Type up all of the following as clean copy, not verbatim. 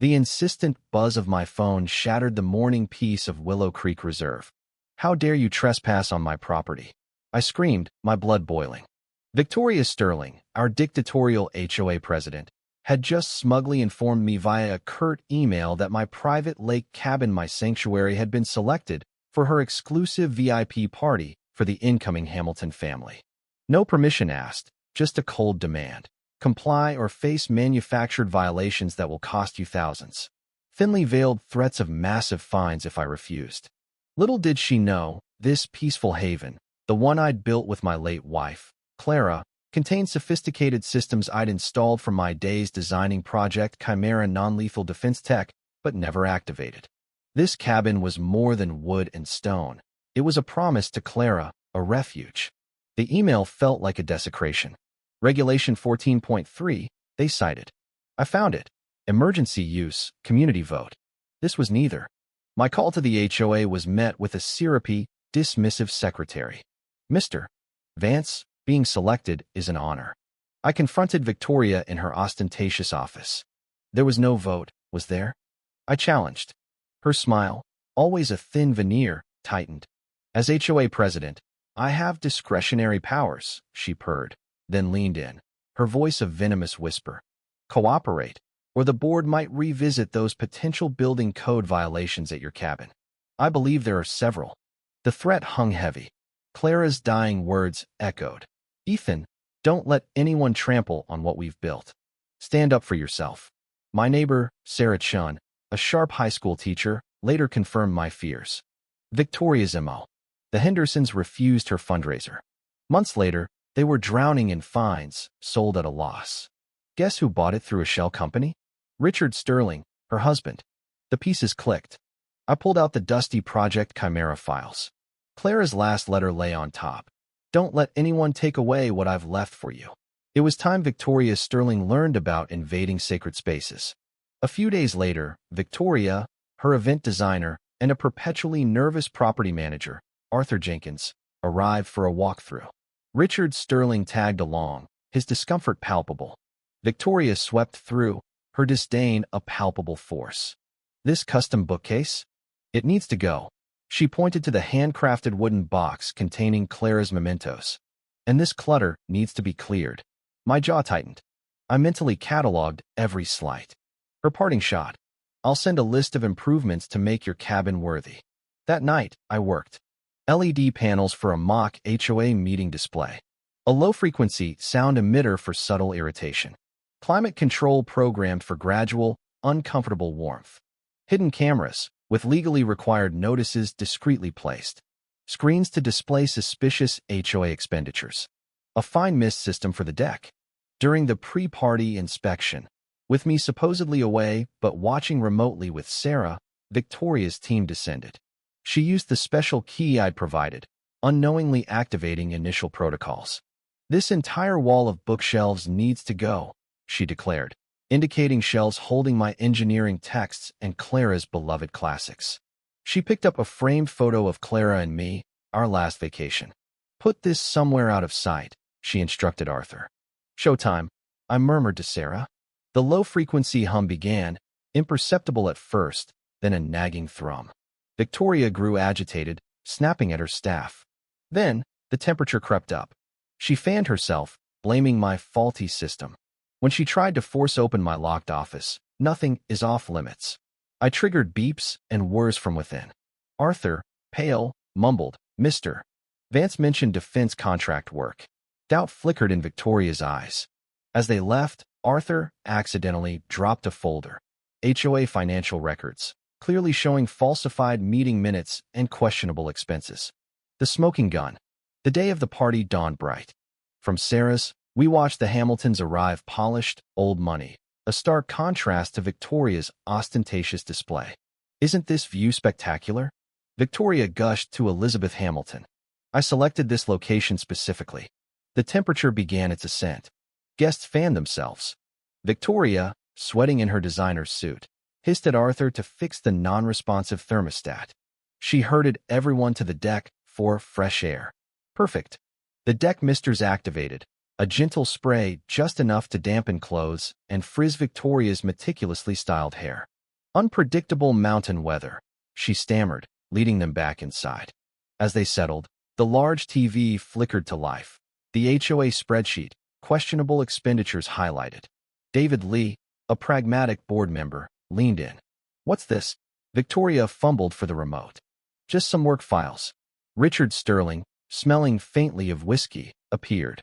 The insistent buzz of my phone shattered the morning peace of Willow Creek Reserve. "How dare you trespass on my property?" I screamed, my blood boiling. Victoria Sterling, our dictatorial HOA president, had just smugly informed me via a curt email that my private lake cabin, my sanctuary, had been selected for her exclusive VIP party for the incoming Hamilton family. No permission asked, just a cold demand. Comply or face manufactured violations that will cost you thousands. Thinly veiled threats of massive fines if I refused. Little did she know, this peaceful haven, the one I'd built with my late wife, Clara, contained sophisticated systems I'd installed from my days designing Project Chimera non-lethal defense tech, but never activated. This cabin was more than wood and stone. It was a promise to Clara, a refuge. The email felt like a desecration. Regulation 14.3, they cited. I found it. Emergency use, community vote. This was neither. My call to the HOA was met with a syrupy, dismissive secretary. "Mr. Vance, being selected is an honor." I confronted Victoria in her ostentatious office. There was no vote, was there? I challenged. Her smile, always a thin veneer, tightened. "As HOA president, I have discretionary powers," she purred, then leaned in, her voice a venomous whisper. "Cooperate, or the board might revisit those potential building code violations at your cabin. I believe there are several." The threat hung heavy. Clara's dying words echoed. "Ethan, don't let anyone trample on what we've built. Stand up for yourself." My neighbor, Sarah Chun, a sharp high school teacher, later confirmed my fears. Victoria's MO. The Hendersons refused her fundraiser. Months later, they were drowning in fines, sold at a loss. Guess who bought it through a shell company? Richard Sterling, her husband. The pieces clicked. I pulled out the dusty Project Chimera files. Clara's last letter lay on top. "Don't let anyone take away what I've left for you." It was time Victoria Sterling learned about invading sacred spaces. A few days later, Victoria, her event designer, and a perpetually nervous property manager, Arthur Jenkins, arrived for a walkthrough. Richard Sterling tagged along, his discomfort palpable. Victoria swept through, her disdain a palpable force. "This custom bookcase? It needs to go." She pointed to the handcrafted wooden box containing Clara's mementos. "And this clutter needs to be cleared." My jaw tightened. I mentally cataloged every slight. Her parting shot. "I'll send a list of improvements to make your cabin worthy." That night, I worked. LED panels for a mock HOA meeting display. A low-frequency sound emitter for subtle irritation. Climate control programmed for gradual, uncomfortable warmth. Hidden cameras, with legally required notices discreetly placed. Screens to display suspicious HOA expenditures. A fine mist system for the deck. During the pre-party inspection, with me supposedly away but watching remotely with Sarah, Victoria's team descended. She used the special key I'd provided, unknowingly activating initial protocols. "This entire wall of bookshelves needs to go," she declared, indicating shelves holding my engineering texts and Clara's beloved classics. She picked up a framed photo of Clara and me, our last vacation. "Put this somewhere out of sight," she instructed Arthur. "Showtime," I murmured to Sarah. The low-frequency hum began, imperceptible at first, then a nagging thrum. Victoria grew agitated, snapping at her staff. Then, the temperature crept up. She fanned herself, blaming my faulty system. When she tried to force open my locked office, "Nothing is off-limits." I triggered beeps and whirs from within. Arthur, pale, mumbled, "Mr. Vance mentioned defense contract work." Doubt flickered in Victoria's eyes. As they left, Arthur accidentally dropped a folder. HOA financial records, clearly showing falsified meeting minutes and questionable expenses. The smoking gun. The day of the party dawned bright. From Sarah's, we watched the Hamiltons arrive polished, old money, a stark contrast to Victoria's ostentatious display. "Isn't this view spectacular?" Victoria gushed to Elizabeth Hamilton. I selected this location specifically. The temperature began its ascent. Guests fanned themselves. Victoria, sweating in her designer's suit, hissed at Arthur to fix the non-responsive thermostat. She herded everyone to the deck for fresh air. Perfect. The deck misters activated, a gentle spray just enough to dampen clothes and frizz Victoria's meticulously styled hair. Unpredictable mountain weather, she stammered, leading them back inside. As they settled, the large TV flickered to life. The HOA spreadsheet, questionable expenditures highlighted. David Lee, a pragmatic board member, leaned in. "What's this?" Victoria fumbled for the remote. "Just some work files." Richard Sterling, smelling faintly of whiskey, appeared.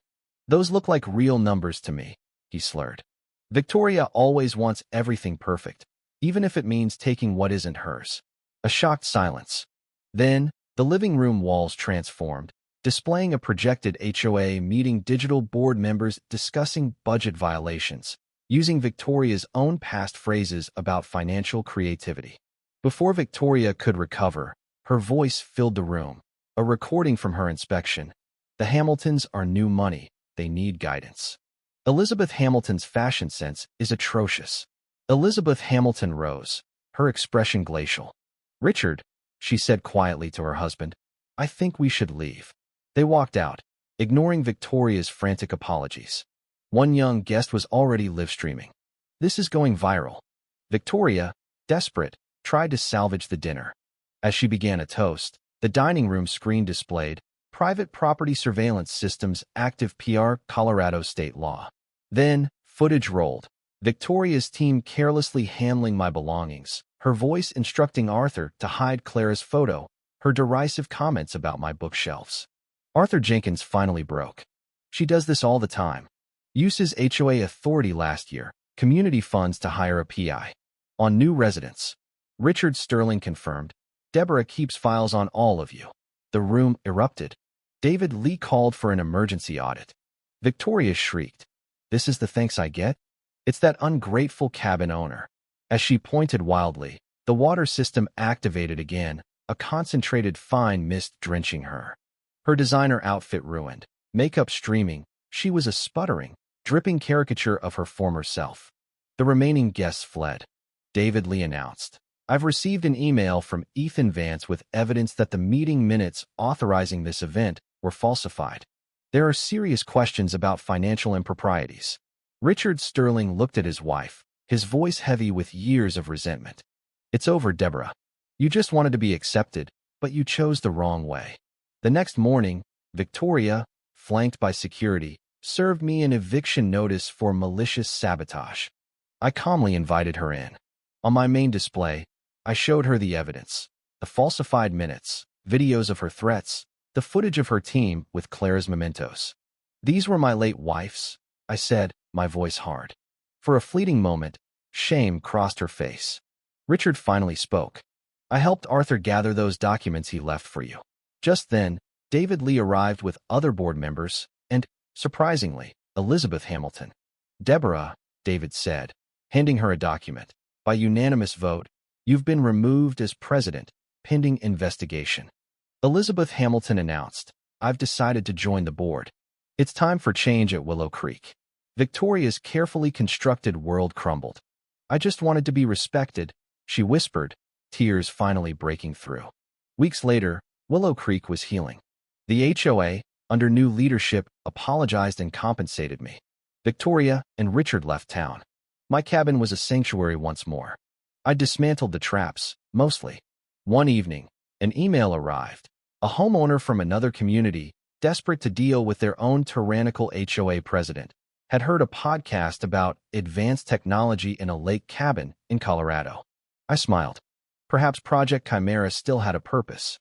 "Those look like real numbers to me," he slurred. Victoria always wants everything perfect, even if it means taking what isn't hers. A shocked silence. Then, the living room walls transformed, displaying a projected HOA meeting, digital board members discussing budget violations, using Victoria's own past phrases about financial creativity. Before Victoria could recover, her voice filled the room, a recording from her inspection. "The Hamiltons are new money. They need guidance." Elizabeth Hamilton's fashion sense is atrocious. Elizabeth Hamilton rose, her expression glacial. "Richard," she said quietly to her husband, "I think we should leave." They walked out, ignoring Victoria's frantic apologies. One young guest was already live-streaming. "This is going viral." Victoria, desperate, tried to salvage the dinner. As she began a toast, the dining room screen displayed Private Property Surveillance Systems Active PR Colorado State Law. Then, footage rolled. Victoria's team carelessly handling my belongings, her voice instructing Arthur to hide Clara's photo, her derisive comments about my bookshelves. Arthur Jenkins finally broke. "She does this all the time. Uses HOA authority last year, community funds to hire a PI. On new residents." Richard Sterling confirmed. "Deborah keeps files on all of you." The room erupted. David Lee called for an emergency audit. Victoria shrieked. "This is the thanks I get? It's that ungrateful cabin owner." As she pointed wildly, the water system activated again, a concentrated fine mist drenching her. Her designer outfit ruined, makeup streaming, she was a sputtering, dripping caricature of her former self. The remaining guests fled. David Lee announced, "I've received an email from Ethan Vance with evidence that the meeting minutes authorizing this event were falsified. There are serious questions about financial improprieties." Richard Sterling looked at his wife, his voice heavy with years of resentment. "It's over, Deborah. You just wanted to be accepted, but you chose the wrong way." The next morning, Victoria, flanked by security, served me an eviction notice for malicious sabotage. I calmly invited her in. On my main display, I showed her the evidence, the falsified minutes, videos of her threats, the footage of her team with Clara's mementos. "These were my late wife's," I said, my voice hard. For a fleeting moment, shame crossed her face. Richard finally spoke. "I helped Arthur gather those documents he left for you." Just then, David Lee arrived with other board members and, surprisingly, Elizabeth Hamilton. "Deborah," David said, handing her a document, "by unanimous vote, you've been removed as president, pending investigation." Elizabeth Hamilton announced, "I've decided to join the board. It's time for change at Willow Creek." Victoria's carefully constructed world crumbled. "I just wanted to be respected," she whispered, tears finally breaking through. Weeks later, Willow Creek was healing. The HOA, under new leadership, apologized and compensated me. Victoria and Richard left town. My cabin was a sanctuary once more. I dismantled the traps, mostly. One evening, an email arrived. A homeowner from another community, desperate to deal with their own tyrannical HOA president, had heard a podcast about advanced technology in a lake cabin in Colorado. I smiled. Perhaps Project Chimera still had a purpose.